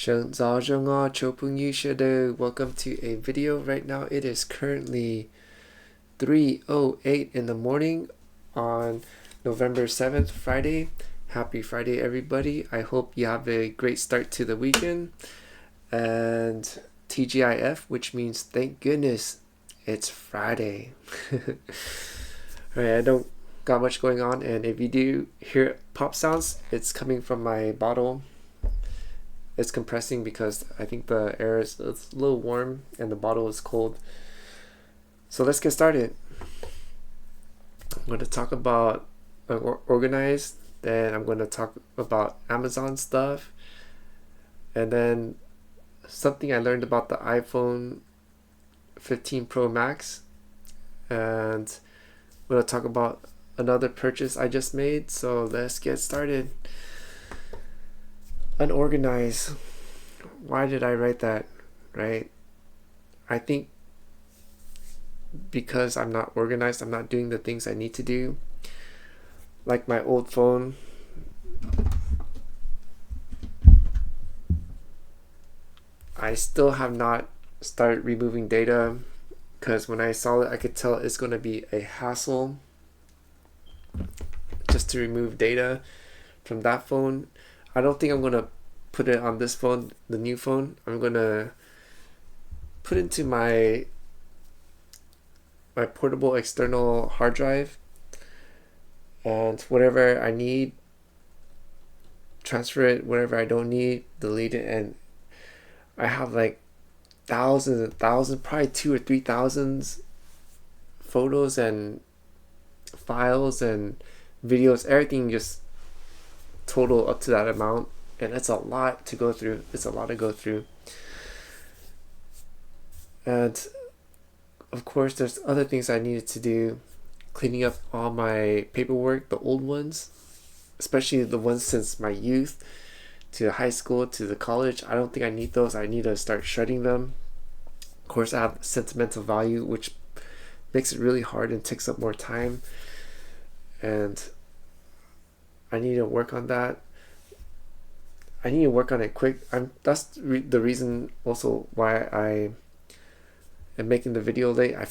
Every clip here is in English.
Welcome to a video. Right now it is currently 3:08 in the morning on November 7th, Friday. Happy Friday, everybody. I hope you have a great start to the weekend. And TGIF, which means thank goodness it's Friday. Alright, I don't got much going on, and if you do hear pop sounds, it's coming from my bottle. It's compressing because I think the air is a little warm and the bottle is cold. So let's get started. I'm going to talk about Unorganized, then I'm going to talk about Amazon stuff, and then something I learned about the iPhone 15 Pro Max, and I'm going to talk about another purchase I just made. So let's get started. Unorganized. Why did I write that? Right? I think because I'm not organized, I'm not doing the things I need to do. Like my old phone, I still have not started removing data, because when I saw it, I could tell it's going to be a hassle just to remove data from that phone. I don't think I'm going to put it on this phone, the new phone. I'm going to put it into my portable external hard drive, and whatever I need, transfer it. Whatever I don't need, delete it. And I have like thousands and thousands, probably 2,000 or 3,000 photos and files and videos, everything just total up to that amount. And it's a lot to go through. And of course, there's other things I needed to do, cleaning up all my paperwork, the old ones, especially the ones since my youth to high school to the college. I don't think I need those. I need to start shredding them. Of course, I have sentimental value, which makes it really hard and takes up more time. And I need to work on that. I need to work on it quick. That's the reason also why I am making the video late. I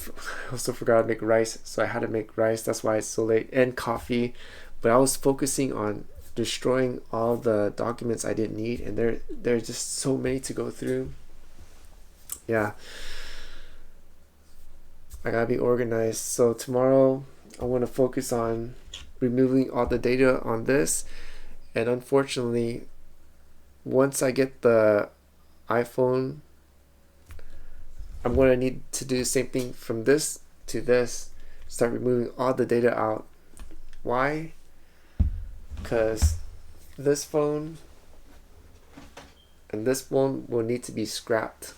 also forgot to make rice, so I had to make rice. That's why it's so late. And coffee. But I was focusing on destroying all the documents I didn't need, and there's just so many to go through. Yeah, I gotta be organized. So tomorrow I want to focus on removing all the data on this, and unfortunately, once I get the iPhone, I'm going to need to do the same thing from this to this, start removing all the data out. Why? Because this phone and this one will need to be scrapped.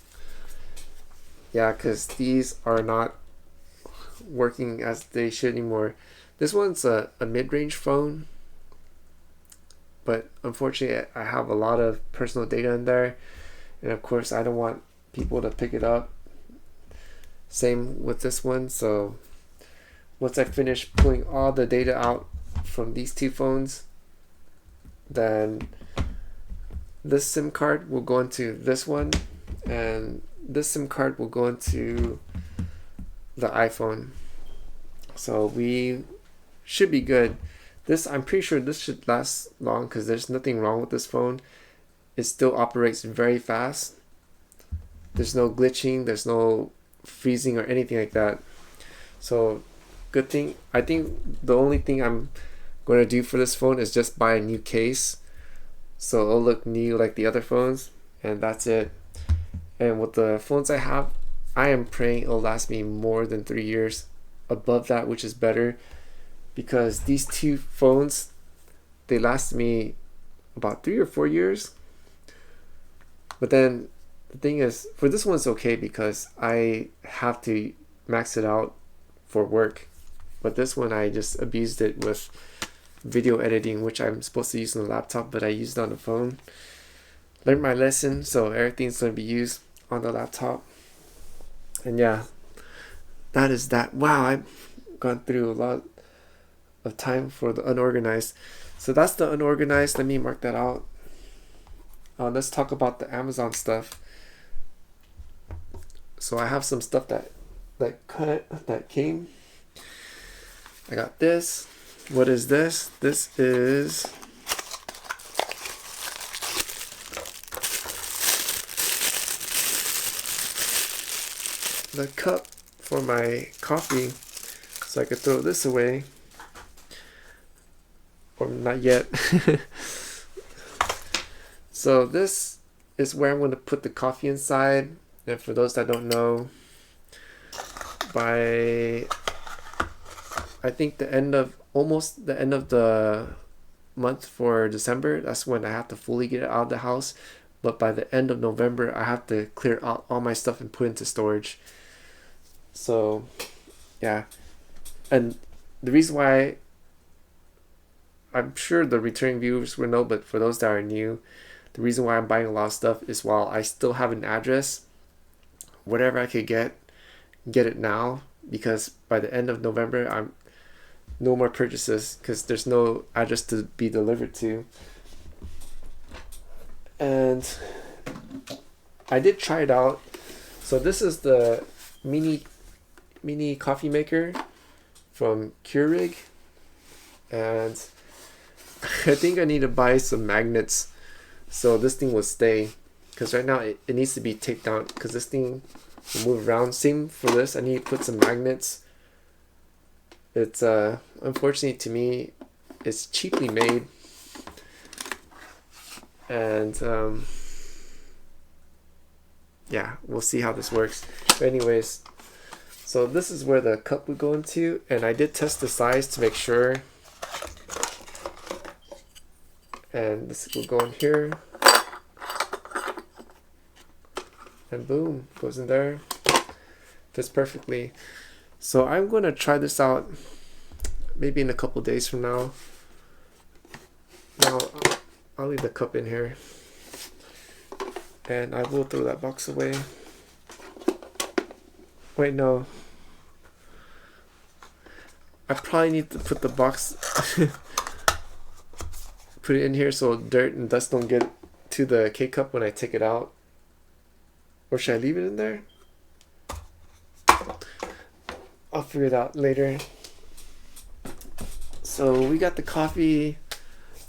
Yeah, because these are not working as they should anymore. This one's a mid-range phone, but unfortunately I have a lot of personal data in there, and of course I don't want people to pick it up. Same with this one. So once I finish pulling all the data out from these two phones, then this SIM card will go into this one, and this SIM card will go into the iPhone. So we should be good. This, I'm pretty sure this should last long, because there's nothing wrong with this phone. It still operates very fast. There's no glitching, there's no freezing or anything like that. So good thing. I think the only thing I'm going to do for this phone is just buy a new case, so it'll look new like the other phones, and that's it. And with the phones I have, I am praying it'll last me more than 3 years, above that, which is better, because these two phones, they last me about 3 or 4 years. But then the thing is, for this one it's okay because I have to max it out for work. But this one, I just abused it with video editing, which I'm supposed to use on the laptop, but I used it on the phone. Learned my lesson, so everything's going to be used on the laptop. And yeah, that is that. Wow, I've gone through a lot of time for the Unorganized. So that's the Unorganized. Let me mark that out. let's talk about the Amazon stuff. So I have some stuff that came. I got this. What is this? This is the cup for my coffee, so I could throw this away. Or not yet. So this is where I'm going to put the coffee inside. And for those that don't know, by I think almost the end of the month for December, that's when I have to fully get it out of the house. But by the end of November, I have to clear out all my stuff and put it into storage. So yeah, and the reason why, I'm sure the returning viewers will know, but for those that are new, the reason why I'm buying a lot of stuff is while I still have an address, whatever I could get it now, because by the end of November, I'm no more purchases because there's no address to be delivered to. And I did try it out. So this is the mini coffee maker from Keurig, and I think I need to buy some magnets so this thing will stay, because right now it needs to be taped down because this thing will move around. Same for this, I need to put some magnets. It's unfortunately to me, it's cheaply made, and yeah, we'll see how this works. But anyways, so this is where the cup would go into, and I did test the size to make sure. And this will go in here, and boom, goes in there. Fits perfectly. So I'm going to try this out maybe in a couple days from now. Now I'll leave the cup in here, and I will throw that box away. Wait, no, I probably need to put the box put it in here so dirt and dust don't get to the K-cup when I take it out. Or should I leave it in there? I'll figure it out later. So we got the coffee.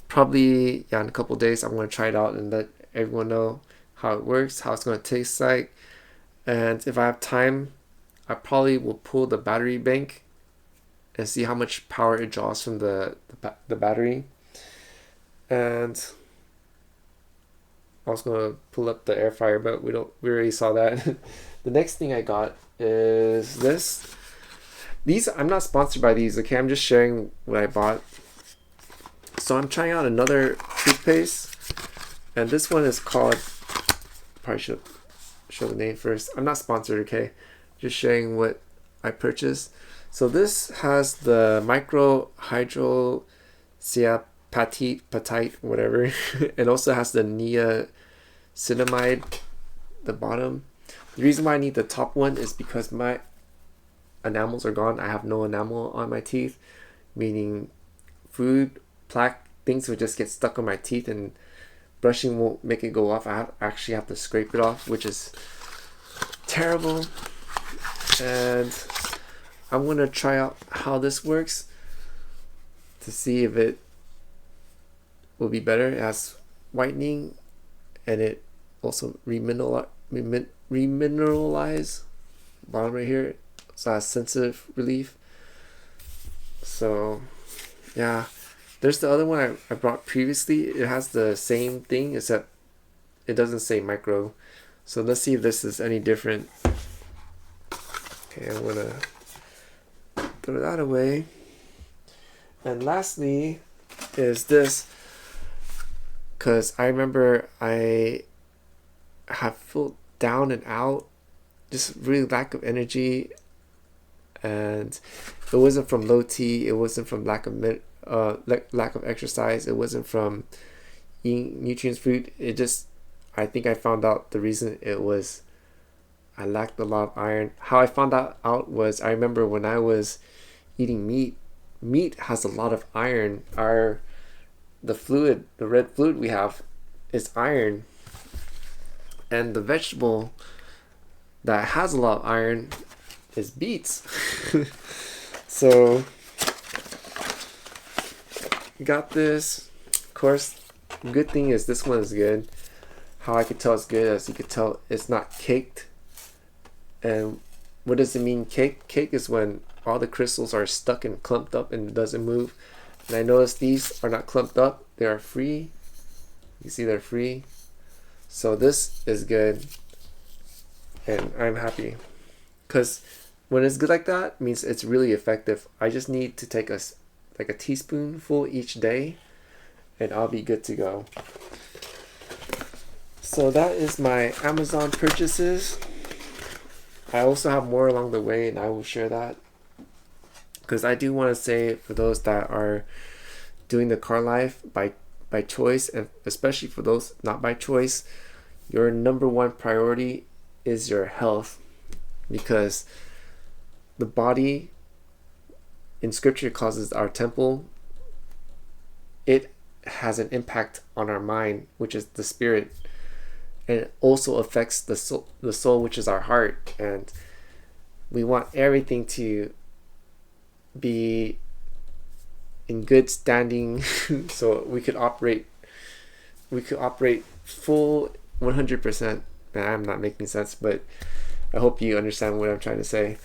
Probably, yeah, in a couple days I'm going to try it out and let everyone know how it works, how it's going to taste like. And if I have time, I probably will pull the battery bank and see how much power it draws from the battery. And I was gonna pull up the air fryer, but we already saw that. The next thing I got is this. These, I'm not sponsored by these, okay? I'm just sharing what I bought. So I'm trying out another toothpaste, and this one is called, probably should show the name first. I'm not sponsored, okay? Just sharing what I purchased. So this has the micro hydro patite, whatever. It also has the niacinamide, the bottom. The reason why I need the top one is because my enamels are gone. I have no enamel on my teeth, meaning food, plaque, things would just get stuck on my teeth, and brushing won't make it go off. I actually have to scrape it off, which is terrible. And I'm gonna try out how this works to see if it will be better. It has whitening, and it also remineralize bottom right here, so it has sensitive relief. So yeah, there's the other one I brought previously. It has the same thing except it doesn't say micro. So let's see if this is any different. Okay, I'm gonna throw that away. And lastly is this, because I remember I have felt down and out, just really lack of energy, and it wasn't from low T, it wasn't from lack of exercise, it wasn't from eating nutrients food. It just, I think I found out the reason it was I lacked a lot of iron. How I found that out was, I remember when I was eating meat has a lot of iron. The red fluid we have is iron. And the vegetable that has a lot of iron is beets. So got this. Of course, good thing is this one is good. How I could tell it's good, as you could tell, it's not caked. And what does it mean, cake? Cake is when all the crystals are stuck and clumped up and it doesn't move. And I noticed these are not clumped up, they are free. You see they're free. So this is good, and I'm happy, because when it's good like that, it means it's really effective. I just need to take a teaspoonful each day and I'll be good to go. So that is my Amazon purchases. I also have more along the way and I will share that, because I do want to say, for those that are doing the car life by choice, and especially for those not by choice, your number one priority is your health, because the body in scripture calls our temple. It has an impact on our mind, which is the spirit, and it also affects the soul, which is our heart. And we want everything to be in good standing so we could operate full 100%. I'm not making sense, but I hope you understand what I'm trying to say.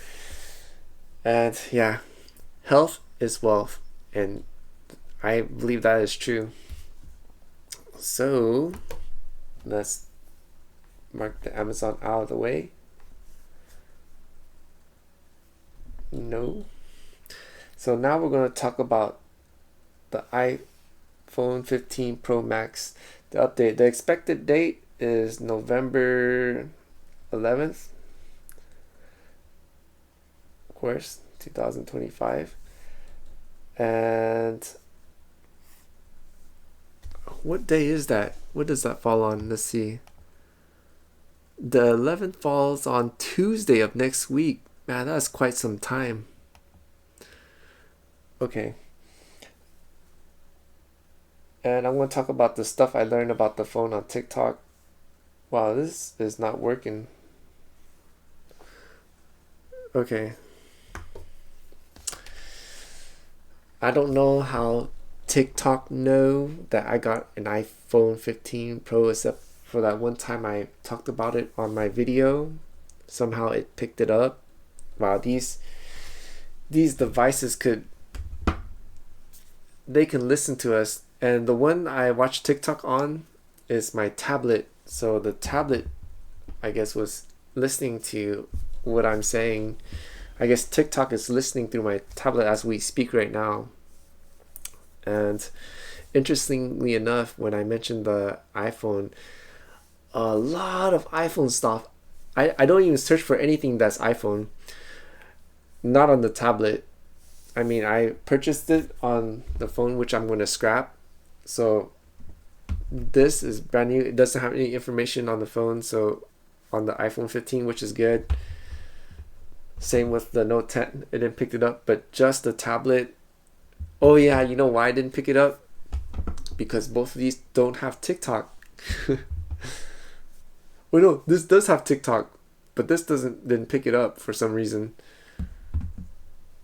And yeah, health is wealth, and I believe that is true. So let's mark the Amazon out of the way. No. So now we're going to talk about the iPhone 15 Pro Max, the update. The expected date is November 11th, of course, 2025. And what day is that? What does that fall on? Let's see. The 11th falls on Tuesday of next week. Man, that's quite some time. Okay. And I'm going to talk about the stuff I learned about the phone on TikTok. Wow, this is not working. Okay. I don't know how TikTok know that I got an iPhone 15 Pro, except for that one time I talked about it on my video. Somehow it picked it up. Wow, these devices they can listen to us. And the one I watch TikTok on is my tablet. So the tablet, I guess, was listening to what I'm saying. I guess TikTok is listening through my tablet as we speak right now. And interestingly enough, when I mentioned the iPhone, a lot of iPhone stuff, I don't even search for anything that's iPhone. Not on the tablet. I mean, I purchased it on the phone, which I'm going to scrap. So this is brand new. It doesn't have any information on the phone, so on the iPhone 15, which is good. Same with the Note 10. It didn't pick it up, but just the tablet. Oh yeah, you know why I didn't pick it up? Because both of these don't have TikTok. Well, no, this does have TikTok, but this didn't pick it up for some reason.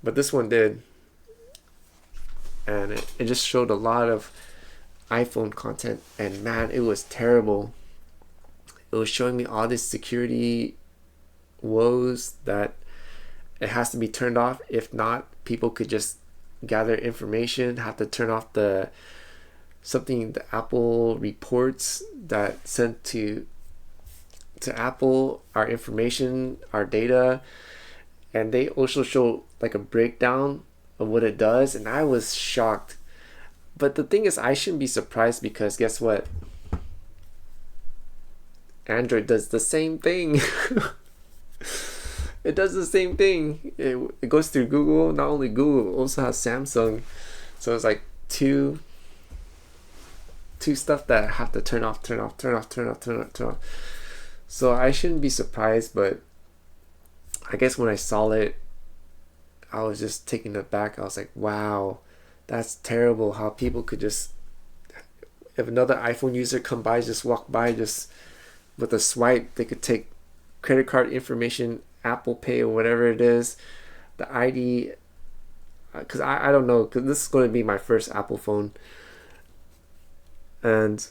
But this one did. And it just showed a lot of iPhone content, and man, it was terrible. It was showing me all this security woes that it has to be turned off. If not, people could just gather information, have to turn off the Apple reports that sent to Apple, our information, our data. And they also show like a breakdown of what it does, and I was shocked. But the thing is, I shouldn't be surprised, because guess what? Android does the same thing. It does the same thing. It goes through Google. Not only Google, it also has Samsung. So it's like two stuff that I have to turn off. So I shouldn't be surprised, but I guess when I saw it, I was just taken aback. I was like, wow, that's terrible how people could just, if another iPhone user come by, just walk by, just with a swipe they could take credit card information, Apple Pay or whatever it is, the ID, because I don't know, because this is going to be my first Apple phone. And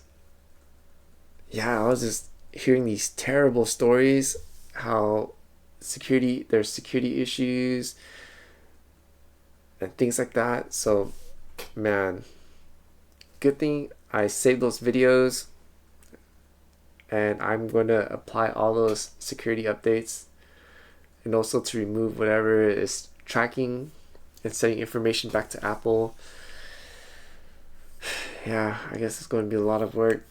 yeah, I was just hearing these terrible stories, how there's security issues and things like that. So man, good thing I saved those videos, and I'm going to apply all those security updates, and also to remove whatever is tracking and sending information back to Apple. Yeah, I guess it's going to be a lot of work.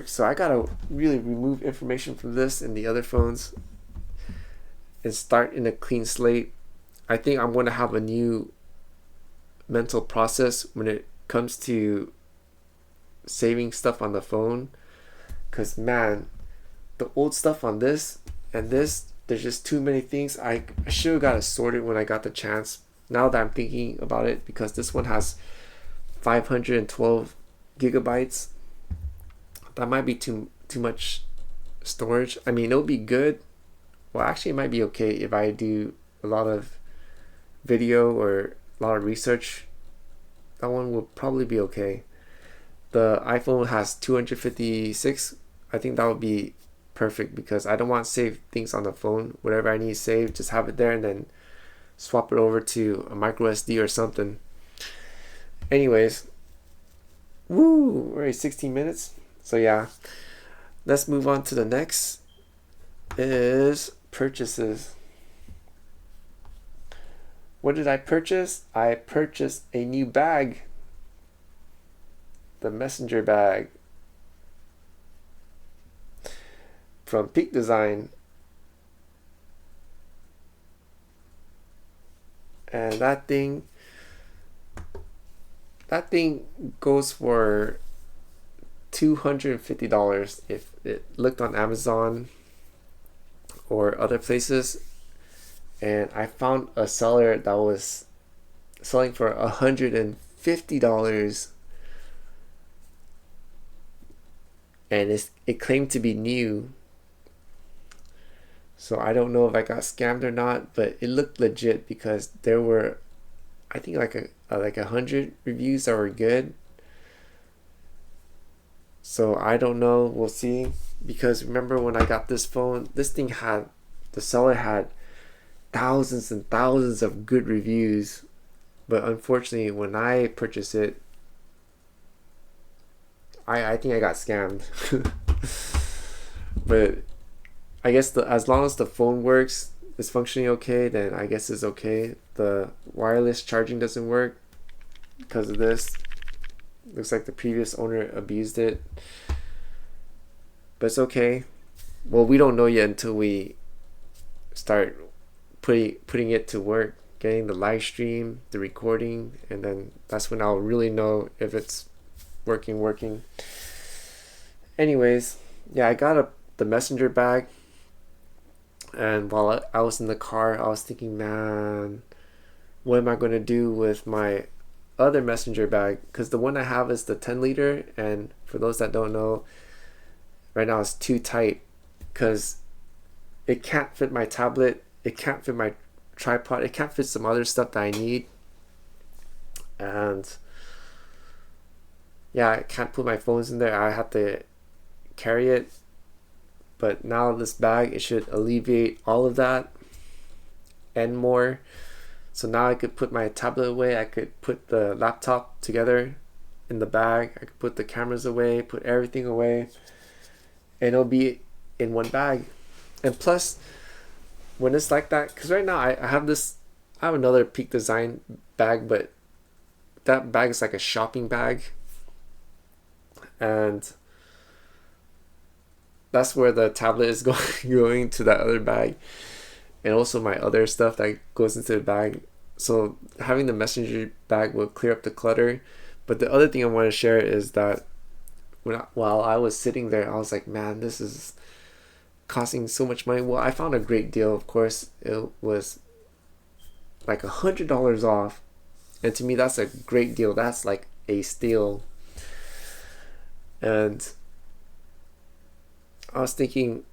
So I gotta really remove information from this and the other phones and start in a clean slate. I think I'm going to have a new mental process when it comes to saving stuff on the phone, because man, the old stuff on this and this, there's just too many things. I should have got it sorted when I got the chance, now that I'm thinking about it, because this one has 512 gigabytes. That might be too much storage. I mean, it'll be good. Well, actually it might be okay if I do a lot of video or a lot of research. That one will probably be okay. The iPhone has 256. I think that would be perfect, because I don't want to save things on the phone. Whatever I need to save, just have it there and then swap it over to a micro SD or something. Anyways, woo, we're at 16 minutes. So yeah, let's move on to the next is purchases. What did I purchase? I purchased a new bag, the messenger bag from Peak Design, and that thing goes for $250 if it looked on Amazon or other places. And I found a seller that was selling for $150, and it claimed to be new. So I don't know if I got scammed or not, but it looked legit, because there were, I think, like 100 reviews that were good. So I don't know, we'll see. Because remember when I got this phone, the seller had thousands and thousands of good reviews, but unfortunately when I purchased it, I think I got scammed. But I guess as long as the phone works, it's functioning okay, then I guess it's okay. The wireless charging doesn't work because of this. Looks like the previous owner abused it, but it's okay. Well, we don't know yet until we start putting it to work, getting the live stream, the recording, and then that's when I'll really know if it's working. Anyways, yeah, I got the messenger bag, and while I was in the car, I was thinking, man, what am I going to do with my other messenger bag? Because the one I have is the 10-liter, and for those that don't know, right now it's too tight, because it can't fit my tablet, it can't fit my tripod, it can't fit some other stuff that I need, and yeah, I can't put my phones in there. I have to carry it. But now this bag, it should alleviate all of that and more. So now I could put my tablet away, I could put the laptop together in the bag, I could put the cameras away, put everything away, and it'll be in one bag. And plus, when it's like that, because right now I have another Peak Design bag, but that bag is like a shopping bag, and that's where the tablet is going to that other bag, and also my other stuff that goes into the bag. So having the messenger bag will clear up the clutter. But the other thing I want to share is that while I was sitting there, I was like, man, this is costing so much money. Well, I found a great deal. Of course, it was like $100 off, and to me that's a great deal. That's like a steal. And I was thinking,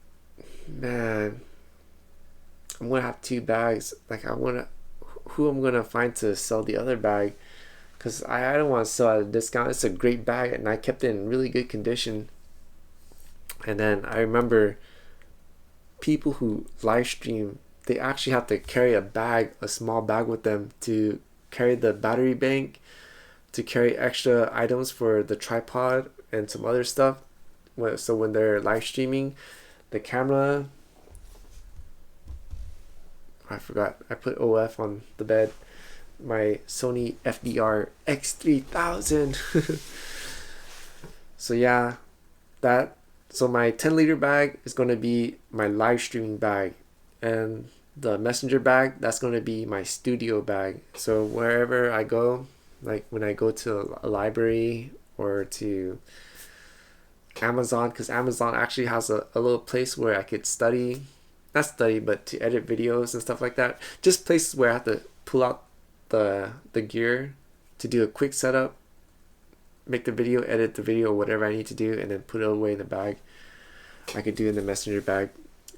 man, I'm gonna have 2 bags. Like I wanna, who I'm gonna find to sell the other bag, because I don't want to sell at a discount. It's a great bag, and I kept it in really good condition. And then I remember people who live stream, they actually have to carry a bag, a small bag with them to carry the battery bank, to carry extra items for the tripod and some other stuff. So when they're live streaming, the camera, I forgot, I put OF on the bed, my Sony FDR X3000. So yeah, so my 10-liter bag is going to be my live streaming bag, and the messenger bag, that's going to be my studio bag. So wherever I go, like when I go to a library or to Amazon, because Amazon actually has a little place where I could study, not study, but to edit videos and stuff like that. Just places where I have to pull out the gear to do a quick setup, make the video, edit the video, whatever I need to do, and then put it away in the bag. I could do in the messenger bag.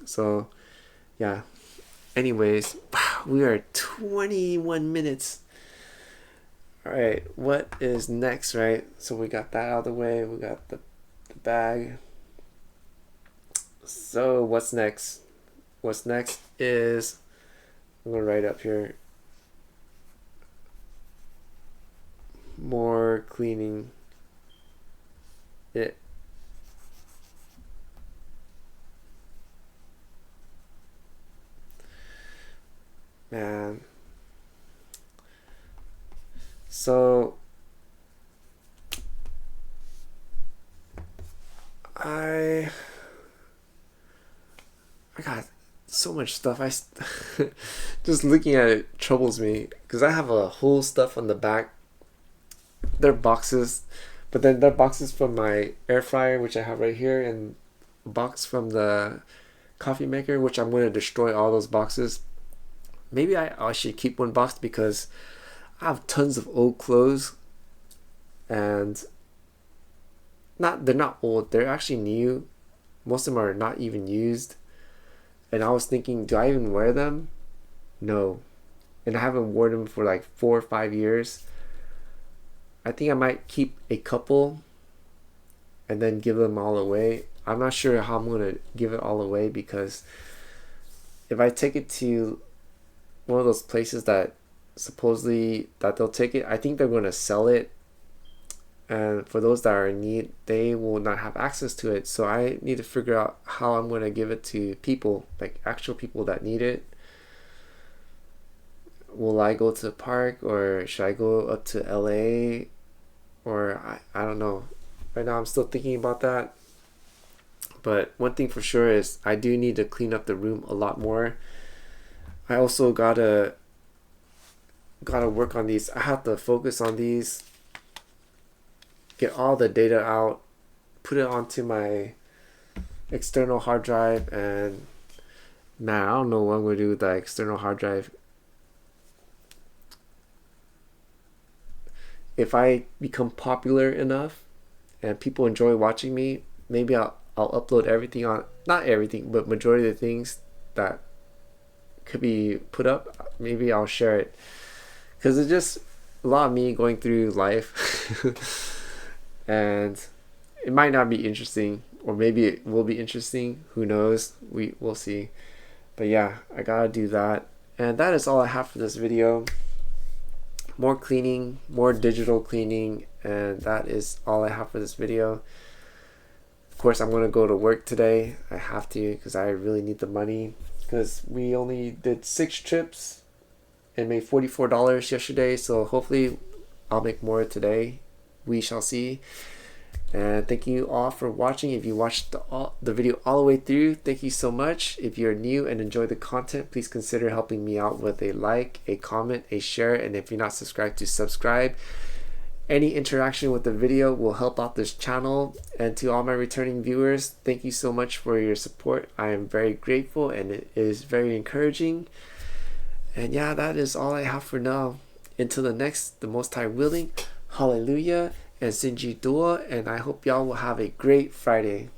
So yeah, anyways, wow, we are 21 minutes. All right, what is next, right? So we got that out of the way, we got the bag. So what's next? What's next is, I'm gonna write up here, more cleaning it. Man, so I got so much stuff. Just looking at it troubles me, because I have a whole stuff on the back. They're boxes, but then they're boxes from my air fryer, which I have right here, and a box from the coffee maker, which I'm going to destroy all those boxes. Maybe I should keep one box, because I have tons of old clothes, and they're not old, they're actually new. Most of them are not even used. And I was thinking, do I even wear them? No. And I haven't worn them for like 4 or 5 years. I think I might keep a couple and then give them all away. I'm not sure how I'm going to give it all away, because if I take it to one of those places that supposedly that they'll take it, I think they're going to sell it. And for those that are in need, they will not have access to it. So I need to figure out how I'm going to give it to people, like actual people that need it. Will I go to the park, or should I go up to LA? Or I don't know. Right now I'm still thinking about that. But one thing for sure is I do need to clean up the room a lot more. I also gotta work on these. I have to focus on these, get all the data out, put it onto my external hard drive, and man, I don't know what I'm gonna do with that external hard drive. If I become popular enough and people enjoy watching me, maybe I'll upload everything on, not everything, but majority of the things that could be put up. Maybe I'll share it, because it's just a lot of me going through life. And it might not be interesting, or maybe it will be interesting, who knows, we'll see. But yeah, I gotta do that. And that is all I have for this video. More cleaning, more digital cleaning, and that is all I have for this video. Of course, I'm gonna go to work today. I have to, because I really need the money, because we only did 6 trips and made $44 yesterday. So hopefully I'll make more today. We shall see. And thank you all for watching. If you watched the video all the way through, thank you so much. If you're new and enjoy the content, please consider helping me out with a like, a comment, a share, and if you're not subscribed, to subscribe. Any interaction with the video will help out this channel. And to all my returning viewers, thank you so much for your support. I am very grateful, and it is very encouraging. And yeah, that is all I have for now. Until the next, the Most High willing, hallelujah, and Sinji Dua, and I hope y'all will have a great Friday.